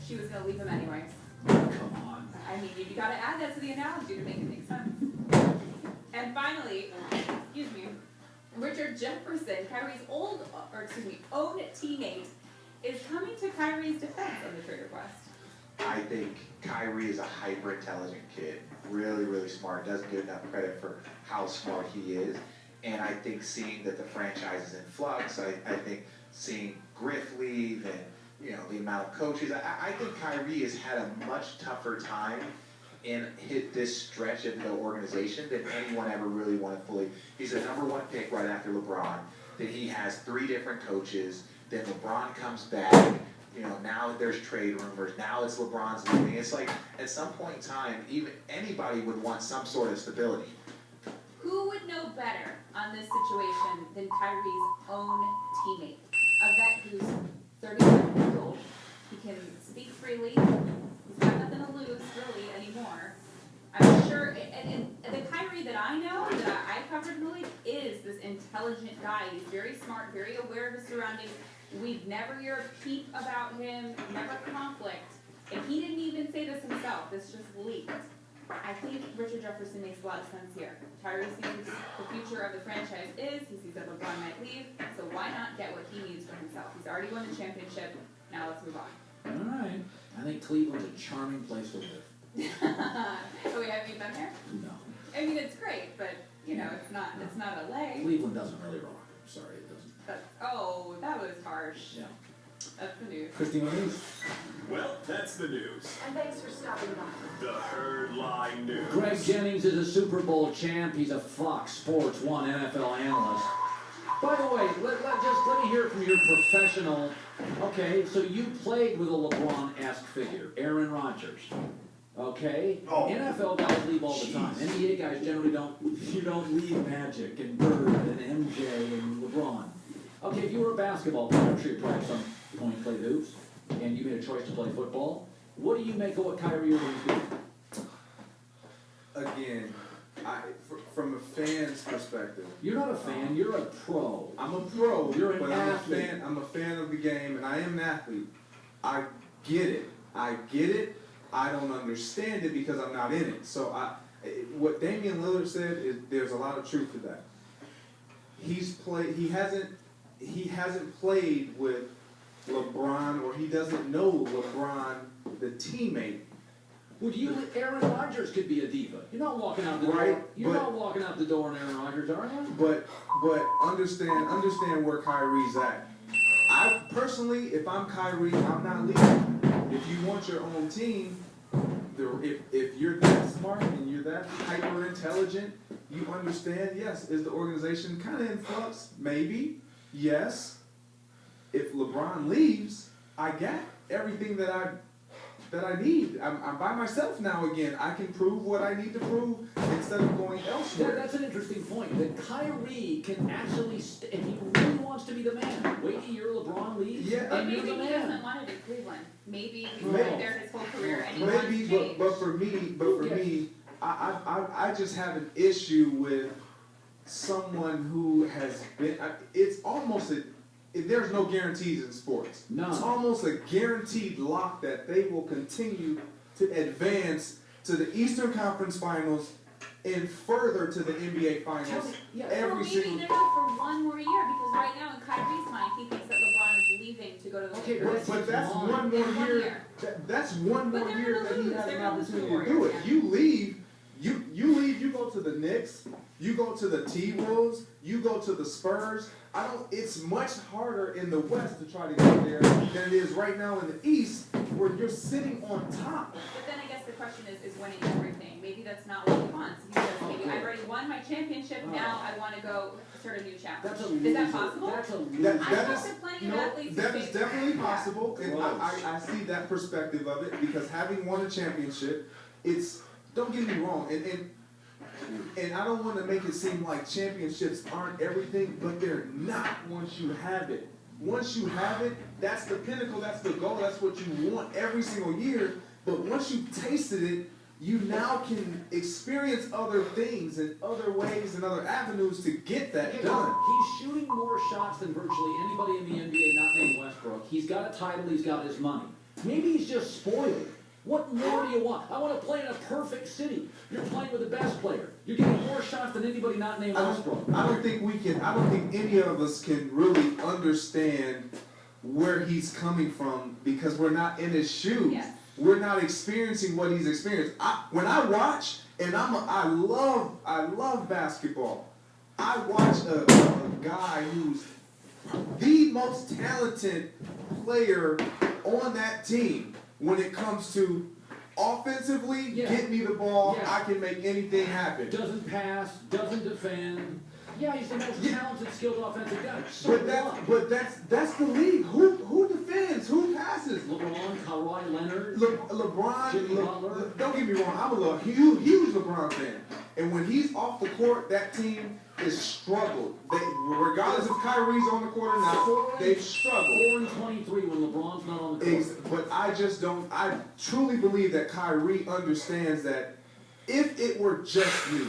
she was going to leave him anyways. Come on. I mean, you got to add that to the analogy to make it make sense. And finally, excuse me, Richard Jefferson, Kyrie's own teammate, is coming to Kyrie's defense on the trade request. I think Kyrie is a hyper-intelligent kid. Really, really smart. Doesn't get enough credit for how smart he is. And I think seeing that the franchise is in flux, I think seeing Griff leave and, you know, the amount of coaches, I think Kyrie has had a much tougher time in this stretch of the organization than anyone ever really wanted fully. He's a #1 pick right after LeBron. Then he has 3 different coaches. Then LeBron comes back. You know, now there's trade rumors. Now it's LeBron's leaving. It's like, at some point in time, even anybody would want some sort of stability. Who would know better on this situation than Kyrie's own teammate? A vet who's 37 years old. He can speak freely. He's got nothing to lose, really, anymore. I'm sure, and the Kyrie that I know, that I covered in the league, is this intelligent guy. He's very smart, very aware of his surroundings. We'd never hear a peep about him, never conflict. And he didn't even say this himself. This just leaked. I think Richard Jefferson makes a lot of sense here. Kyrie sees the future of the franchise is, he sees that LeBron might leave, so why not get what he needs for himself? He's already won the championship, now let's move on. All right. I think Cleveland's a charming place to live. Oh, have you been there? No. I mean, it's great, but, you know, it's not LA. Cleveland doesn't really rock. I'm sorry, it doesn't. That was harsh. Yeah. That's the news. Christina News. Well, that's the news. And thanks for stopping by. The Herd Line News. Greg Jennings is a Super Bowl champ. He's a Fox Sports 1 NFL analyst. By the way, let me hear it from your professional. Okay, so you played with a LeBron-esque figure, Aaron Rodgers. Okay? Oh. NFL guys leave all the time. NBA guys generally don't leave Magic and Bird and MJ and LeBron. Okay, if you were a basketball player, I'm sure you probably at some point played hoops, and you made a choice to play football, what do you make of what Kyrie Irving's doing? Again, from a fan's perspective. You're not a fan, you're a pro. I'm a pro, You're an but athlete. I'm a fan of the game, and I am an athlete. I get it. I don't understand it because I'm not in it. So what Damian Lillard said is there's a lot of truth to that. He hasn't played with LeBron, or he doesn't know LeBron, the teammate. Would you, Aaron Rodgers could be a diva. You're not walking out the door. Right, You're not walking out the door in Aaron Rodgers, are you? But understand where Kyrie's at. I personally, if I'm Kyrie, I'm not leaving. If you want your own team, if you're that smart and you're that hyper intelligent, you understand. Yes, is the organization kind of in flux? Maybe. Yes. If LeBron leaves, I got everything that I need. I'm by myself now again. I can prove what I need to prove instead of going elsewhere. That's an interesting point. That Kyrie can actually, if he really wants to be the man, wait a year LeBron leaves, Yeah, But and maybe you're the he man. doesn't want it in Cleveland. Maybe he's Maybe. been there his whole career and he wants to Maybe, change. but for me, I just have an issue with someone who has been. It's almost there's no guarantees in sports. No. It's almost a guaranteed lock that they will continue to advance to the Eastern Conference Finals and further to the NBA Finals Yeah. Well, every maybe single. they're not for one more year, because right now in Kyrie's mind, he thinks that LeBron is leaving to go to the Okay, Lakers. But that's Fine. one more In 1 year. year. That's one But more they're year gonna that he lose. has They're an gonna lose to the opportunity to do it. Warriors, You leave, you leave. You go to the Knicks. You go to the T-Wolves. You go to the Spurs. It's much harder in the West to try to get there than it is right now in the East, where you're sitting on top. But then I guess the question is winning everything. Maybe that's not what he wants. He says, maybe I've already won my championship, now I want to go start a new chapter. That's a Is loser. that possible? That's a loser. That I thought is that plenty of athletes that think- is definitely possible, and Gross. I see that perspective of it, because having won a championship, it's, don't get me wrong, and I don't want to make it seem like championships aren't everything, but they're not once you have it. Once you have it, that's the pinnacle, that's the goal, that's what you want every single year. But once you've tasted it, you now can experience other things and other ways and other avenues to get that done. He's shooting more shots than virtually anybody in the NBA not named Westbrook. He's got a title, he's got his money. Maybe he's just spoiled. What more do you want? I want to play in a perfect city. You're playing with the best player. You're getting more shots than anybody not named Westbrook. I don't think any of us can really understand where he's coming from because we're not in his shoes. Yes. We're not experiencing what he's experienced. When I watch, and I love basketball. I watch a guy who's the most talented player on that team when it comes to offensively, Yeah. get me the ball, Yeah. I can make anything happen. Doesn't pass, doesn't defend. Yeah, he's the most talented, skilled offensive guy. So But that's the league. Who defends? Who passes? LeBron, Kawhi Leonard. LeBron. Jimmy Butler. Don't get me wrong. I'm a huge LeBron fan, and when he's off the court, that team is struggled. Regardless if Kyrie's on the court or not, they've struggled. 4-23 when LeBron's not on the court. But I just don't. I truly believe that Kyrie understands that if it were just me,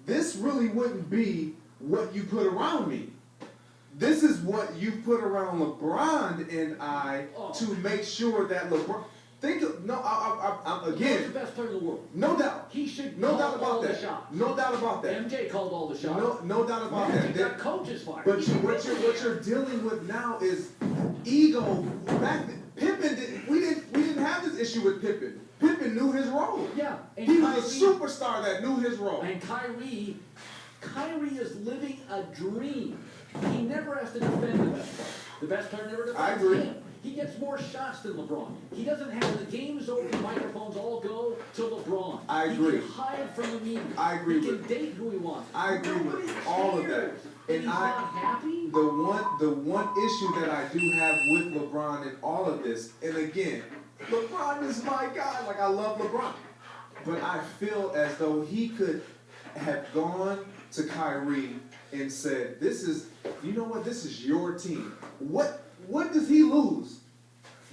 this really wouldn't be what you put around me. This is what you put around LeBron and I to make sure that LeBron. He's Again, the best player in the world. no doubt. He should No call doubt about all the that. shots. No doubt about that. MJ called all the shots. No doubt about Magic that. got coaches fired. But what you're dealing with now is ego. Pippen we didn't have this issue with Pippen. Pippen knew his role. Yeah, and He was a Kyrie- superstar that knew his role. And Kyrie is living a dream. He never has to defend the best player. The best player never defends I agree. him. He gets more shots than LeBron. He doesn't have the game's over. The microphones all go to LeBron. I agree. He can hide from the media. I agree He can with- date who he wants. I agree with Nobody all of that. cares. And he's not happy. The one issue that I do have with LeBron in all of this, and again, LeBron is my guy. Like I love LeBron, but I feel as though he could have gone to Kyrie and said, "This is, you know what? This is your team." What does he lose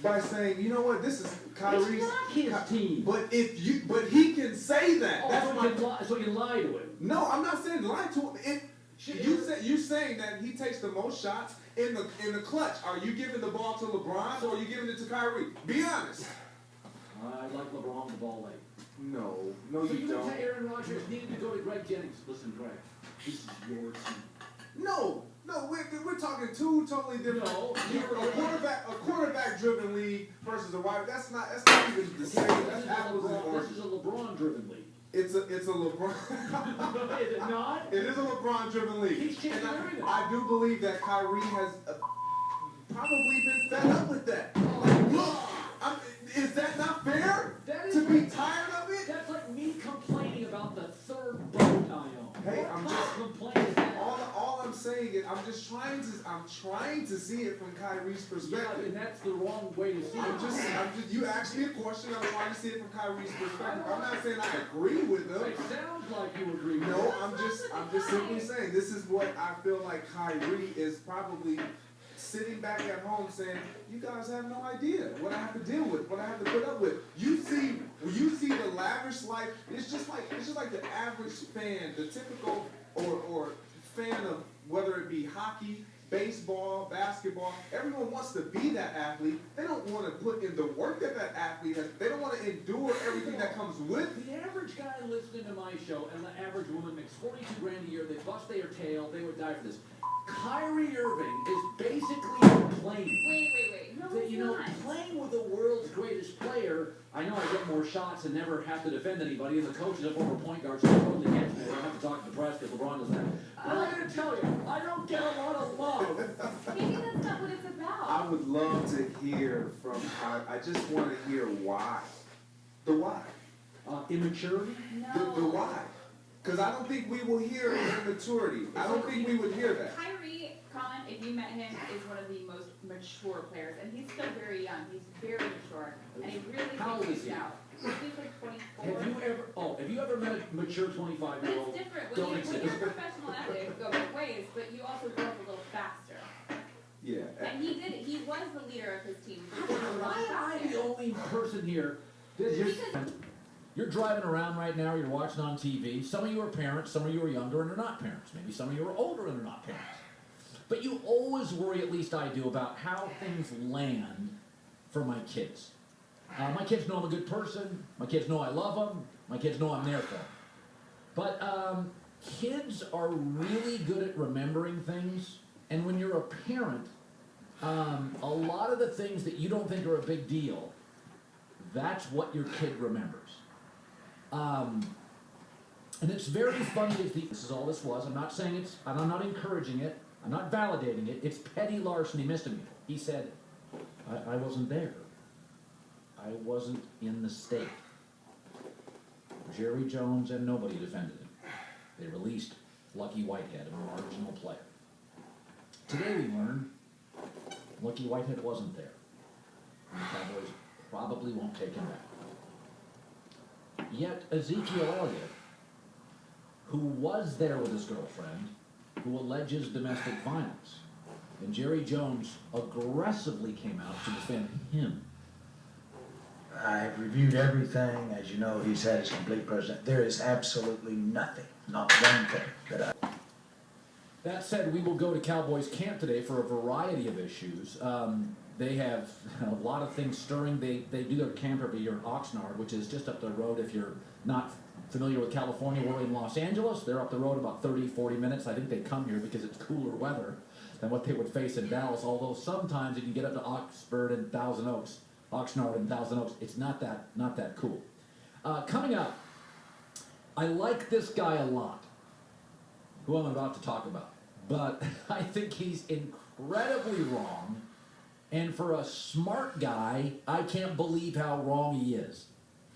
by saying, "You know what? This is Kyrie's It's not his team. But he can say that. Oh, That's so, my he can lie to him. No, I'm not saying lie to him. You're saying that he takes the most shots in the clutch. Are you giving the ball to LeBron or are you giving it to Kyrie? Be honest. I like LeBron the ball late. No, So you you don't. would say Aaron Rodgers needed to go to Greg Jennings. Listen, Greg, this is your team. No, we're talking two totally different. No, a quarterback-driven league versus a wide. That's not even the same. That's apples and This oranges. is a LeBron-driven league. It's a LeBron. Is it not? It is a LeBron-driven league. He's changing And everything. I do believe that Kyrie has probably been fed up with that. Like, look, is that not fair? That is To be like- tired of it? That's like me complaining about the third boat I own. Hey, What I'm kind just- of complaint is that? All I'm saying is I'm trying to see it from Kyrie's Yeah, perspective. and that's the wrong way to see it. You asked me a question, I'm trying to see it from Kyrie's perspective. I'm not saying I agree with them. It sounds like you agree with No, me. I'm just simply saying this is what I feel like Kyrie is probably sitting back at home saying, you guys have no idea what I have to deal with, what I have to put up with. You see the lavish life. It's just like the average fan, the typical or fan of whether it be hockey, baseball, basketball. Everyone wants to be that athlete. They don't want to put in the work that athlete has. They don't want to endure everything that comes with. The average guy listening to my show and the average woman makes $42,000 a year. They bust their tail. They would die for this. Kyrie Irving is basically complaining. Wait. No, That, it's you know, not. playing with the world's greatest player, I know I get more shots and never have to defend anybody, and the coaches up over point guards so totally gets me. I don't have to talk to the press because LeBron does that. But I'm going to tell you, I don't get a lot of love. Maybe that's not what it's about. I would love to hear from I just want to hear why. The why. Immaturity? No. The why. Because I don't think we will hear immaturity. I don't think we would hear that. Kyrie, Colin, if you met him, is one of the most mature players, and he's still very young. He's very mature, and he really How old takes is it he? out. He's like 24. Have you ever met a mature But 25-year-old? it's different. Don't When exist. you're a professional athlete, go both ways, but you also grow up a little faster. Yeah. And he was the leader of his team. Why am I the only person here? You're driving around right now, you're watching on TV. Some of you are parents, some of you are younger and they're not parents. Maybe some of you are older and they're not parents. But you always worry, at least I do, about how things land for my kids. My kids know I'm a good person. My kids know I love them. My kids know I'm there for them. But kids are really good at remembering things. And when you're a parent, a lot of the things that you don't think are a big deal, that's what your kid remembers. And it's very funny. This is all this was. I'm not saying it's, and I'm not encouraging it. I'm not validating it. It's petty larceny misdemeanor. He said, I wasn't there. I wasn't in the state. Jerry Jones and nobody defended him. They released Lucky Whitehead, a marginal player. Today we learn Lucky Whitehead wasn't there. And the Cowboys probably won't take him back. Yet Ezekiel Elliott, who was there with his girlfriend, who alleges domestic violence, and Jerry Jones aggressively came out to defend him. I've reviewed everything. As you know, he's had his complete president. There is absolutely nothing, not one thing that I... That said, we will go to Cowboys camp today for a variety of issues. They have a lot of things stirring. They do their camp every year in Oxnard, which is just up the road. If you're not familiar with California, we're in Los Angeles. They're up the road about 30, 40 minutes. I think they come here because it's cooler weather than what they would face in Dallas, although sometimes if you get up to Oxnard and Thousand Oaks, it's not that cool. Coming up, I like this guy a lot, who I'm about to talk about, but I think he's incredibly wrong, and for a smart guy, I can't believe how wrong he is.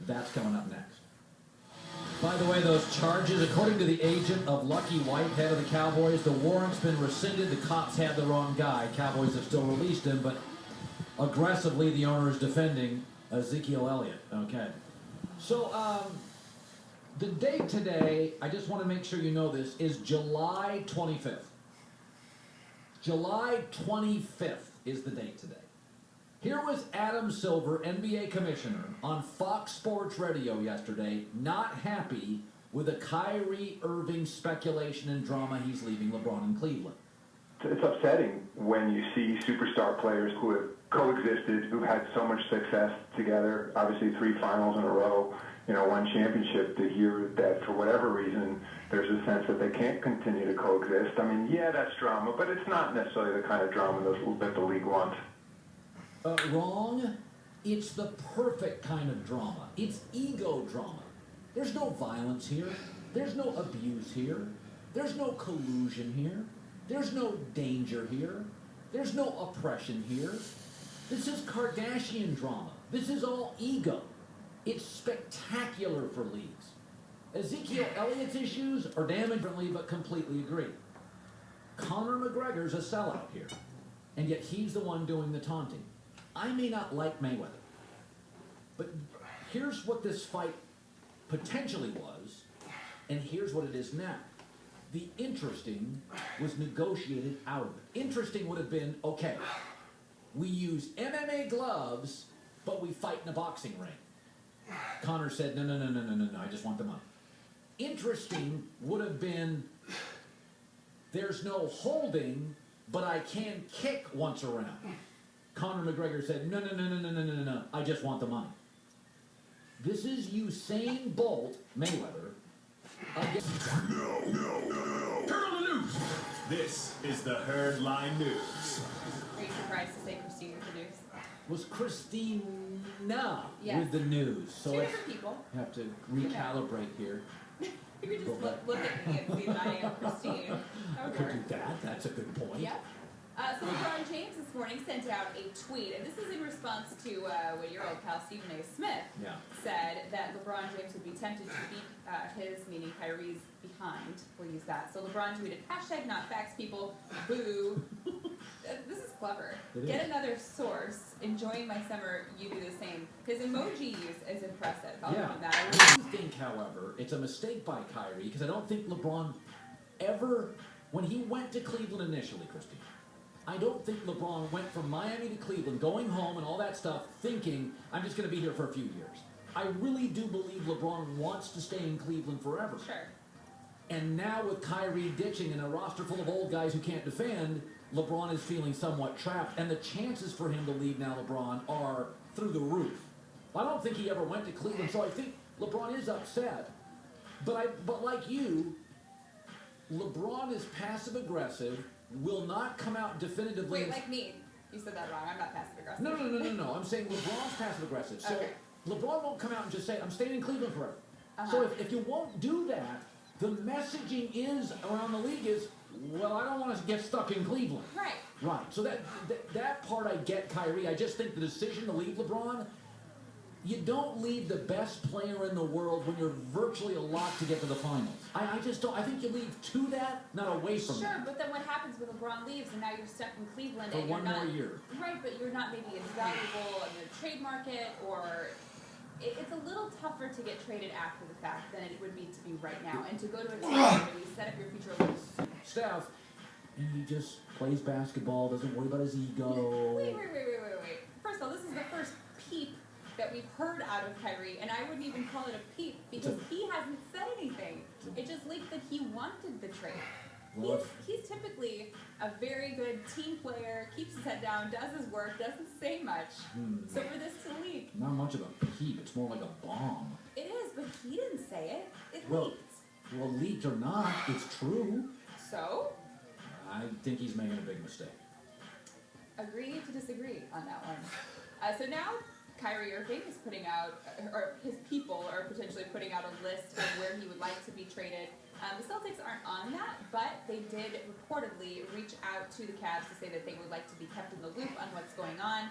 That's coming up next. By the way, those charges, according to the agent of Lucky Whitehead of the Cowboys, the warrant's been rescinded. The cops had the wrong guy. Cowboys have still released him, but aggressively the owner is defending Ezekiel Elliott. Okay. So, the date today, I just want to make sure you know this, is July 25th. July 25th is the date today. Here was Adam Silver, NBA commissioner, on Fox Sports Radio yesterday, not happy with the Kyrie Irving speculation and drama he's leaving LeBron in Cleveland. It's upsetting when you see superstar players who have coexisted, who've had so much success together, obviously 3 finals in a row, 1 championship, to hear that for whatever reason there's a sense that they can't continue to coexist. I mean, yeah, that's drama, but it's not necessarily the kind of drama that the league wants. Wrong. It's the perfect kind of drama. It's ego drama. There's no violence here. There's no abuse here. There's no collusion here. There's no danger here. There's no oppression here. This is Kardashian drama. This is all ego. It's spectacular for leagues. Ezekiel Elliott's issues are damn differently, but completely agree. Conor McGregor's a sellout here, and yet he's the one doing the taunting. I may not like Mayweather, but here's what this fight potentially was, and here's what it is now. The interesting was negotiated out of it. Interesting would have been, okay, we use MMA gloves, but we fight in a boxing ring. Conor said, no, I just want the money. Interesting would have been, there's no holding, but I can kick once around. Conor McGregor said, no, I just want the money. This is Usain Bolt, Mayweather, against... No. Turn on the news. This is the Herd Line News. Are you surprised to say Christina with the news? Was Christina Yes. with the news. So Two I different people. have to recalibrate here. You could just look at me and see that I am Christine. I That could would do work. that. That's a good point. Yep. So LeBron James this morning sent out a tweet, and this is in response to what your old pal Stephen A. Smith Yeah. said that LeBron James would be tempted to beat his, meaning Kyrie's, behind. We'll use that. So LeBron tweeted, #NotFacts people, boo. This is clever. It Get is. another source. Enjoying my summer, you do the same. His emoji use is impressive. I'll give him that. I do think, however, it's a mistake by Kyrie, because I don't think LeBron ever, when he went to Cleveland initially, Christine, I don't think LeBron went from Miami to Cleveland, going home and all that stuff, thinking, I'm just going to be here for a few years. I really do believe LeBron wants to stay in Cleveland forever. Sure. And now with Kyrie ditching and a roster full of old guys who can't defend, LeBron is feeling somewhat trapped. And the chances for him to leave now, LeBron, are through the roof. I don't think he ever went to Cleveland, so I think LeBron is upset. But like you, LeBron is passive aggressive, will not come out definitively. Wait, like me. You said that wrong. I'm not passive aggressive. No. I'm saying LeBron's passive aggressive. So Okay. LeBron won't come out and just say, I'm staying in Cleveland forever. So if you won't do that, the messaging is around the league is, well, I don't want to get stuck in Cleveland. Right. Right. So that part I get, Kyrie. I just think the decision to leave LeBron, you don't leave the best player in the world when you're virtually a lock to get to the finals. I just don't. I think you leave to that, not away from Sure, that. but then what happens when LeBron leaves and now you're stuck in Cleveland For and you're one not more year. Right, but you're not maybe as valuable in the trade market, or it's a little tougher to get traded after the fact than it would be to be right now, and to go to a team where you set up your future a little sooner. Steph, he just plays basketball, doesn't worry about his ego. Wait. First of all, this is the first peep that we've heard out of Kyrie, and I wouldn't even call it a peep because he hasn't said anything. It just leaked that he wanted the trade. Well, He's typically a very good team player, keeps his head down, does his work, doesn't say much. So for this to leak, not much of a peep. It's more like a bomb. it is, but he didn't say it. It Well- leaked. Well, leaked or not, it's true. So, I think he's making a big mistake. agree to disagree on that one. So now Kyrie Irving is putting out, or his people are potentially putting out a list of where he would like to be traded. The Celtics aren't on that, but they did reportedly reach out to the Cavs to say that they would like to be kept in the loop on what's going on.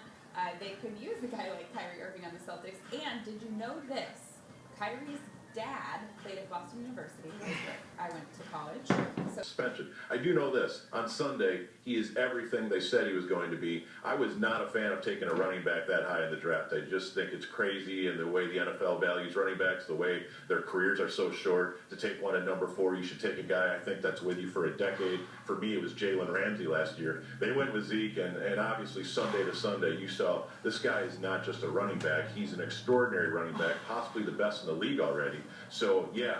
They could use a guy like Kyrie Irving on the Celtics. And did you know this? Kyrie's dad played at Boston University, where I went to college. So Suspension. I do know this. On Sunday, he is everything they said he was going to be. I was not a fan of taking a running back that high in the draft. I just think it's crazy, and the way the NFL values running backs, the way their careers are so short. To take one at number 4, you should take a guy I think that's with you for a decade. For me, it was Jalen Ramsey last year. They went with Zeke, and obviously Sunday to Sunday, you saw this guy is not just a running back. He's an extraordinary running back, possibly the best in the league already. So, yeah.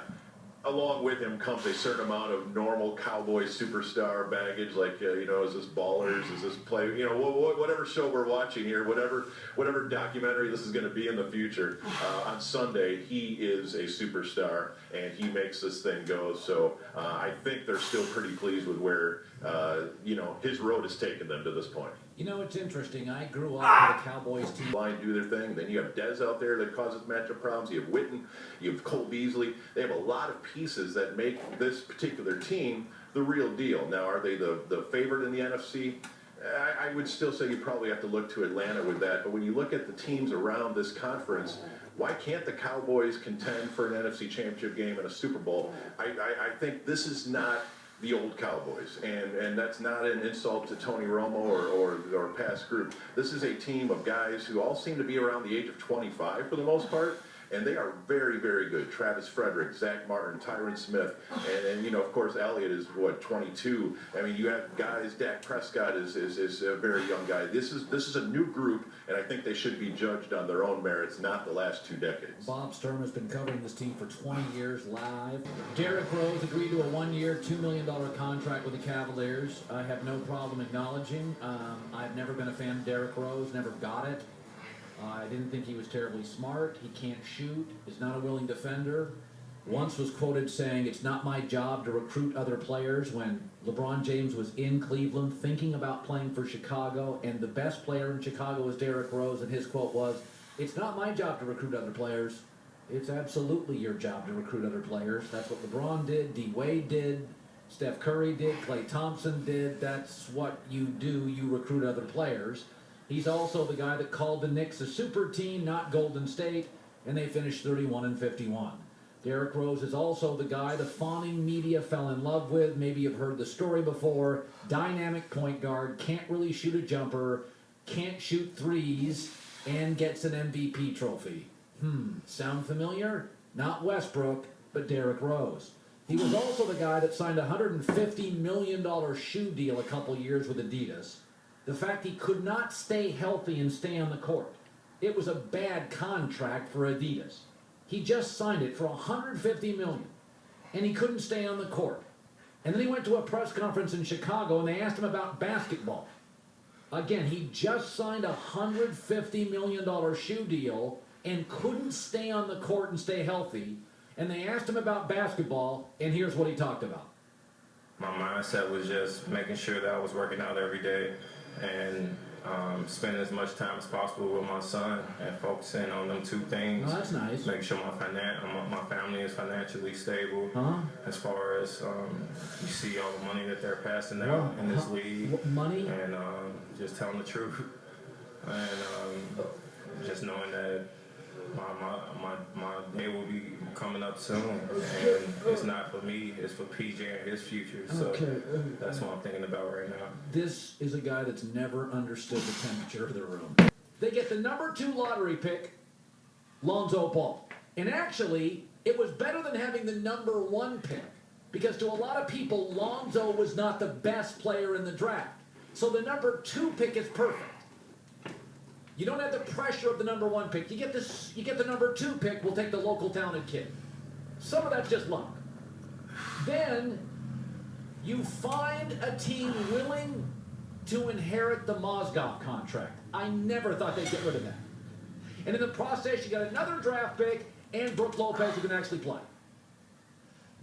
Along with him comes a certain amount of normal Cowboy superstar baggage, like, is this Ballers, is this play, whatever show we're watching here, whatever documentary this is going to be in the future. On Sunday, he is a superstar, and he makes this thing go. So I think they're still pretty pleased with where, his road has taken them to this point. You know, it's interesting. I grew up with the Cowboys team. Line do their thing. Then you have Dez out there that causes matchup problems. You have Witten. You have Cole Beasley. They have a lot of pieces that make this particular team the real deal. Now, are they the favorite in the NFC? I would still say you probably have to look to Atlanta with that. But when you look at the teams around this conference, why can't the Cowboys contend for an NFC Championship game and a Super Bowl? I think this is not the old Cowboys, and that's not an insult to Tony Romo or past group. This is a team of guys who all seem to be around the age of 25 for the most part, and they are very, very good. Travis Frederick, Zach Martin, Tyron Smith, and of course, Elliott is, 22. I mean, you have guys, Dak Prescott is a very young guy. This is a new group, and I think they should be judged on their own merits, not the last 2 decades. Bob Sturm has been covering this team for 20 years live. Derrick Rose agreed to a 1-year, $2 million contract with the Cavaliers. I have no problem acknowledging. I've never been a fan of Derrick Rose, never got it. I didn't think he was terribly smart. He can't shoot, is not a willing defender. Once was quoted saying, "It's not my job to recruit other players," when LeBron James was in Cleveland thinking about playing for Chicago, and the best player in Chicago was Derrick Rose, and his quote was, "It's not my job to recruit other players. It's absolutely your job to recruit other players." That's what LeBron did, D. Wade did, Steph Curry did, Klay Thompson did. That's what you do. You recruit other players. He's also the guy that called the Knicks a super team, not Golden State, and they finished 31-51. Derrick Rose is also the guy the fawning media fell in love with. Maybe you've heard the story before. Dynamic point guard, can't really shoot a jumper, can't shoot threes, and gets an MVP trophy. Sound familiar? Not Westbrook, but Derrick Rose. He was also the guy that signed a $150 million shoe deal a couple years with Adidas. The fact he could not stay healthy and stay on the court. It was a bad contract for Adidas. He just signed it for $150 million, and he couldn't stay on the court. And then he went to a press conference in Chicago, and they asked him about basketball. Again, he just signed a $150 million shoe deal, and couldn't stay on the court and stay healthy. And they asked him about basketball, and here's what he talked about. My mindset was just making sure that I was working out every day and spending as much time as possible with my son and focusing on them two things. Oh, that's nice. Make sure my family is financially stable. As far as you see all the money that they're passing out in this league. Money? And just telling the truth. And just knowing that my day will be coming up soon, and it's not for me, it's for PJ and his future. So that's what I'm thinking about right now. This is a guy that's never understood the temperature of the room. They get the number 2 lottery pick, Lonzo Ball. And actually, it was better than having the number 1 pick, because to a lot of people, Lonzo was not the best player in the draft. So the number 2 pick is perfect. You don't have the pressure of the number 1 pick. You get the number 2 pick, we'll take the local talented kid. Some of that's just luck. Then you find a team willing to inherit the Mozgov contract. I never thought they'd get rid of that. And in the process, you got another draft pick and Brook Lopez who can actually play.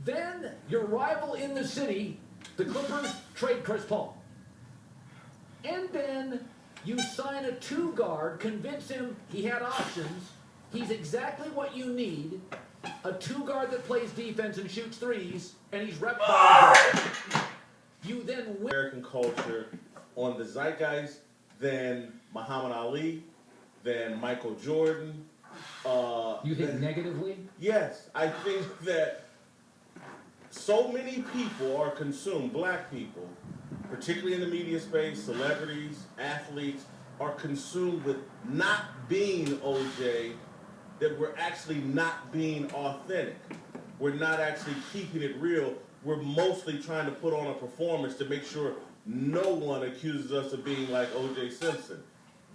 Then your rival in the city, the Clippers, trade Chris Paul. And then you sign a 2 guard, convince him he had options. He's exactly what you need. A 2 guard that plays defense and shoots threes, and he's rep You then win. American culture on the zeitgeist than Muhammad Ali, than Michael Jordan. You think negatively? Yes, I think that so many people are consumed, black people, particularly in the media space, celebrities, athletes, are consumed with not being OJ, that we're actually not being authentic. We're not actually keeping it real. We're mostly trying to put on a performance to make sure no one accuses us of being like OJ Simpson.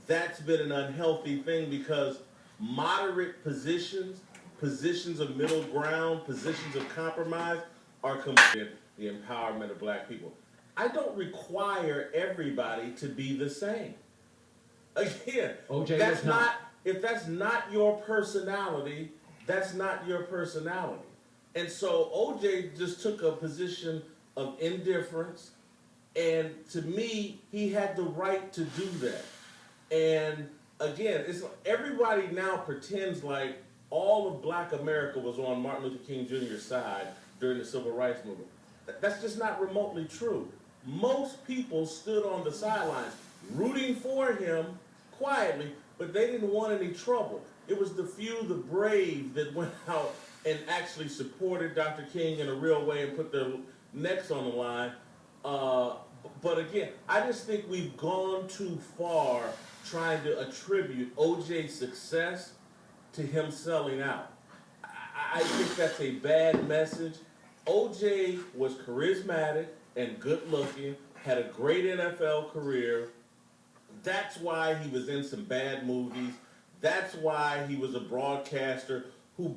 That's been an unhealthy thing because moderate positions, positions of middle ground, positions of compromise are the empowerment of black people. I don't require everybody to be the same. Again, OJ that's was not. If that's not your personality, that's not your personality. And so OJ just took a position of indifference, and to me, he had the right to do that. And again, it's everybody now pretends like all of black America was on Martin Luther King Jr.'s side during the Civil Rights Movement. That's just not remotely true. Most people stood on the sidelines rooting for him quietly, but they didn't want any trouble. It was the few, the brave, that went out and actually supported Dr. King in a real way and put their necks on the line. But again, I just think we've gone too far trying to attribute OJ's success to him selling out. I think that's a bad message. OJ was charismatic and good looking, had a great NFL career. That's why he was in some bad movies. That's why he was a broadcaster who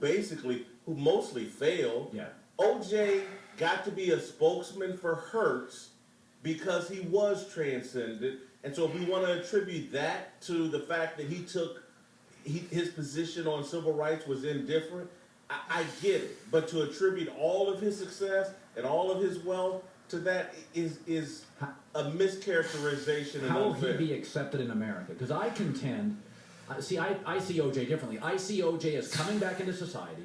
mostly failed. Yeah. OJ got to be a spokesman for Hertz because he was transcendent. And so if we want to attribute that to the fact that his position on civil rights was indifferent, I get it. But to attribute all of his success and all of his wealth to that is a mischaracterization. How will he be accepted in America? Because I contend, I see OJ differently. I see OJ as coming back into society,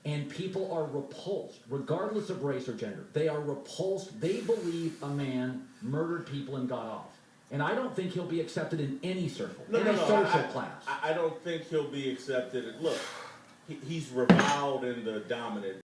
and people are repulsed, regardless of race or gender. They are repulsed. They believe a man murdered people and got off. And I don't think he'll be accepted in any circle, social class. I don't think he'll be accepted. Look, he's reviled in the dominant